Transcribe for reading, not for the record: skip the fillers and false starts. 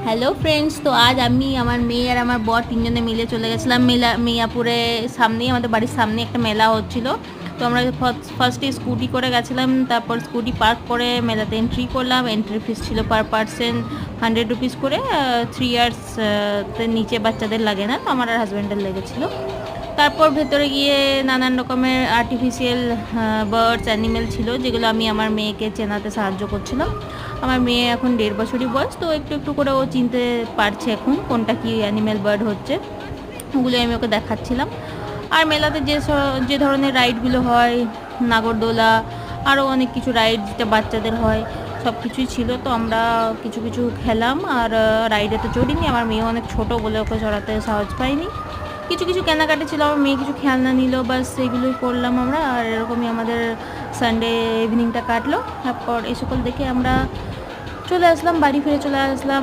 Hello friends, তো আজ আমি আমার মেয়ে আর আমার বর তিনজনে মিলে চলে গেছিলাম মিয়াপুরে। সামনেই আমাদের বাড়ির সামনে একটা মেলা হচ্ছিল। তো আমরা ফার্স্টে স্কুটি করে গেছিলাম, তারপর স্কুটি পার্ক করে মেলাতে এন্ট্রি করলাম। এন্ট্রি ফিস ছিল পার পারসন 100 রুপিস করে। 3 ইয়ার্স নিচে বাচ্চাদের লাগে না, তো আমার আর হাজব্যান্ডের লেগেছিলো। তারপর ভেতরে গিয়ে নানান রকমের আর্টিফিশিয়াল বার্ডস অ্যানিমেল ছিল, যেগুলো আমি আমার মেয়েকে চেনাতে সাহায্য করছিলাম। আমার মেয়ে এখন 1.5 বছরই বয়স, তো একটু একটু করে ও চিনতে পারছে এখন কোনটা কি অ্যানিমেল বার্ড হচ্ছে, ওগুলো আমি ওকে দেখাচ্ছিলাম। আর মেলাতে যে ধরনের রাইডগুলো হয়, নাগরদোলা, আরও অনেক কিছু রাইড যেটা বাচ্চাদের হয়, সব কিছুই ছিল। তো আমরা কিছু কিছু খেলাম, আর রাইডে তো চড়িনি, আমার মেয়ে অনেক ছোট বলে ওকে চড়াতে সাহস পাইনি। কিছু কিছু কেনাকাটা ছিল, আমার মেয়ে কিছু খেলনা নিল, বাস এগুলোই করলাম আমরা। আর এরকমই আমাদের সানডে ইভিনিংটা কাটলো। তারপর এই সকল দেখে আমরা চলে আসলাম, বাড়ি ফিরে চলে আসলাম।